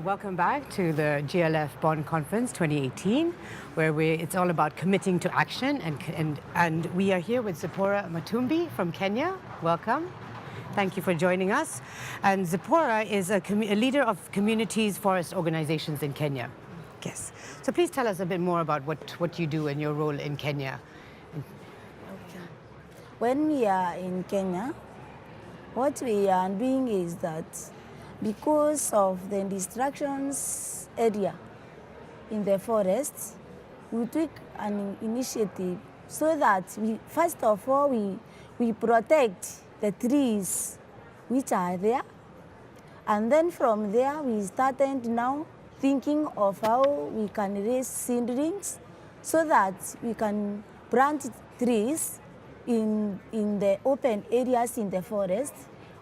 Welcome back to the GLF Bonn Conference 2018, where it's all about committing to action. And we are here with Zipporah Matumbi from Kenya. Welcome. Thank you for joining us. And Zipporah is a leader of communities forest organizations in Kenya. Yes. So please tell us a bit more about what you do and your role in Kenya. Okay. When we are in Kenya, what we are doing is that because of the destructions area in the forest, we took an initiative so that first of all, we protect the trees which are there. And then from there, we started now thinking of how we can raise seedlings so that we can plant trees in the open areas in the forest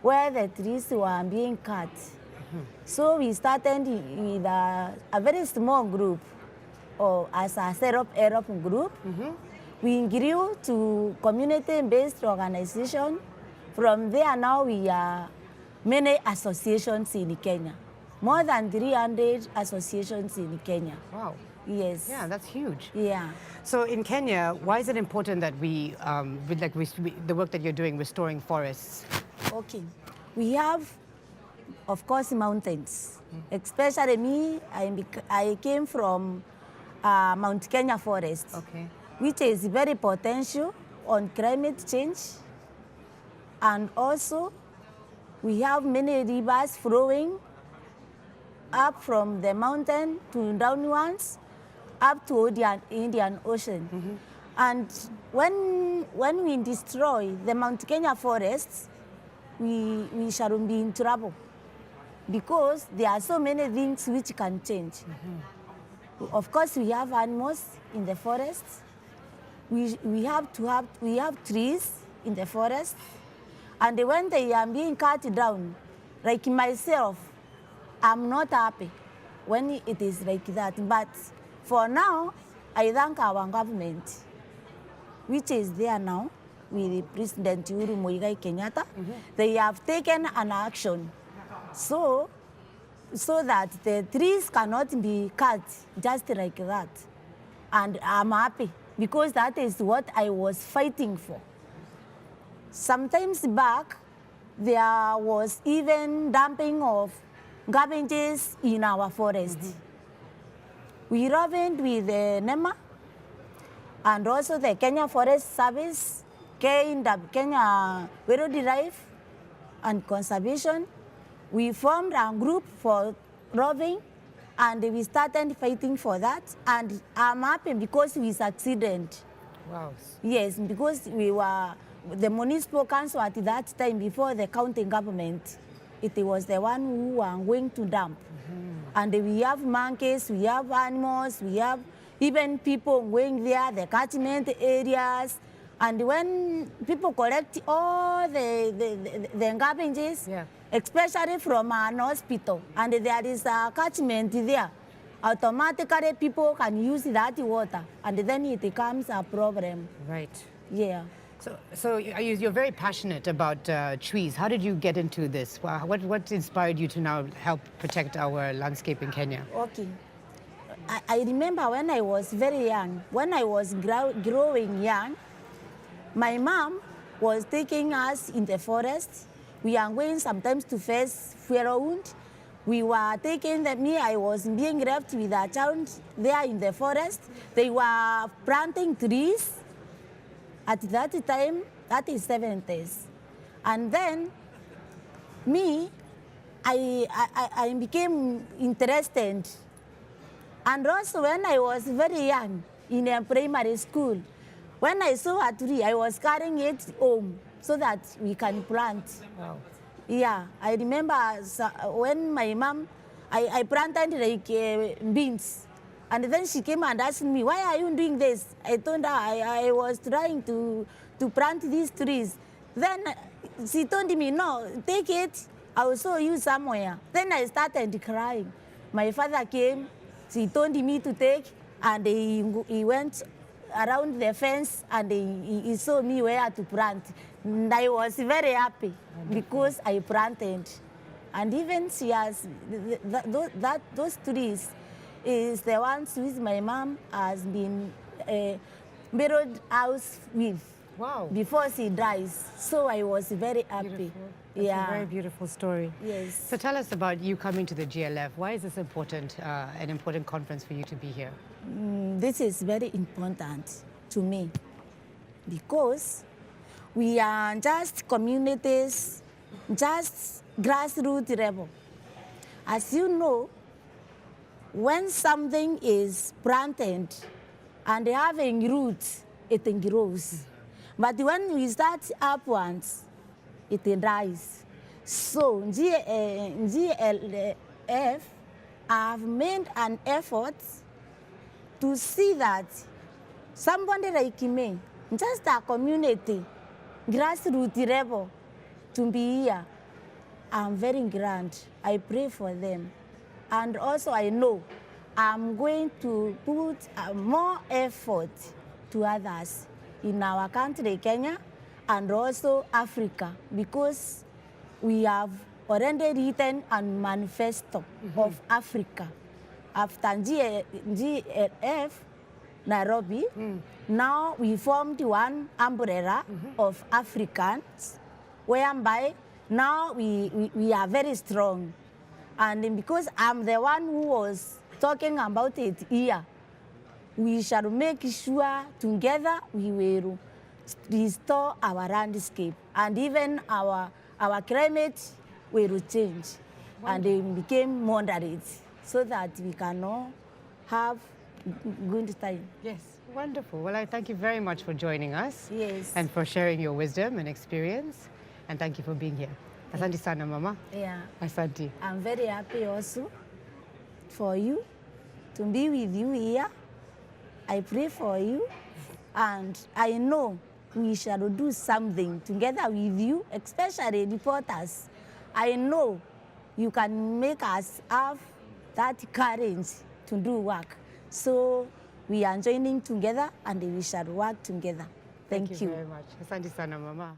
where the trees were being cut. So we started with a very small group, or as a Europe group. We grew to community-based organization. From there now we are many associations in Kenya. More than 300 associations in Kenya. Wow. Yes. Yeah, that's huge. Yeah. So in Kenya, why is it important that the work that you're doing, restoring forests? Okay. We have, of course, mountains. Especially me, I came from Mount Kenya forest, which is very potential on climate change. And also, we have many rivers flowing up from the mountain to downwards, up to the Indian Ocean. And when we destroy the Mount Kenya forests, we shall be in trouble because there are so many things which can change. Of course, we have animals in the forest. We have trees in the forest. And when they are being cut down, like myself, I'm not happy when it is like that. But for now, I thank our government, which is there now with President Uhuru Muigai Kenyatta. They have taken an action so that the trees cannot be cut just like that. And I'm happy because that is what I was fighting for. Sometimes back, there was even dumping of garbages in our forest. We ravaged with the NEMA and also the Kenya Forest Service, Kenya Wildlife and Conservation. We formed a group for roving and we started fighting for that. And I'm happy because we succeeded. Wow. Yes, because we were the municipal council at that time before the county government. It was the one who were going to dump. And we have monkeys, we have animals, we have even people going there, the catchment areas. And when people collect all the garbages, especially from an hospital, and there is a catchment there, automatically people can use that water, and then it becomes a problem. Right. Yeah. So you're very passionate about trees. How did you get into this? What inspired you to now help protect our landscape in Kenya? Okay. I remember when I was very young, when I was growing young, my mom was taking us in the forest. We are going sometimes to face firewood. We were taking I was being left with a child there in the forest. They were planting trees. At that time, that is 70s. And then me, I became interested. And also when I was very young in a primary school, when I saw a tree, I was carrying it home so that we can plant. Wow. Yeah, I remember when my mom, I planted like beans. And then she came and asked me, why are you doing this? I told her I was trying to plant these trees. Then she told me, no, take it, I will show you somewhere. Then I started crying. My father came, she told me to take, and he went around the fence and he saw me where to plant. And I was very happy because I planted. And even she has, those trees is the ones which my mom has been buried house with. Wow. Before she dies. So I was very happy. Beautiful. That's a very beautiful story. Yes. So tell us about you coming to the GLF. Why is this important, an important conference for you to be here? This is very important to me because we are just communities, just grassroots level. As you know, when something is planted and having roots, it grows. But when we start upwards, it dies. So GLF have made an effort to see that somebody like me, just a community, grassroots level, to be here. I'm very glad. I pray for them. And also I know I'm going to put more effort to others in our country, Kenya, and also Africa, because we have already written a manifesto of Africa. After GLF Nairobi, now we formed one umbrella of Africans, whereby now we are very strong. And because I'm the one who was talking about it here, we shall make sure together we will restore our landscape, and even our climate will change. Wonderful. And they became moderate so that we can all have good time. Yes, wonderful. Well, I thank you very much for joining us. Yes. And for sharing your wisdom and experience. And thank you for being here. Asante sana, Mama. Yeah. Asante. I'm very happy also for you to be with you here. I pray for you, and I know we shall do something together with you, especially reporters. I know you can make us have that courage to do work. So we are joining together and we shall work together. Thank you very much. Asante sana, Mama.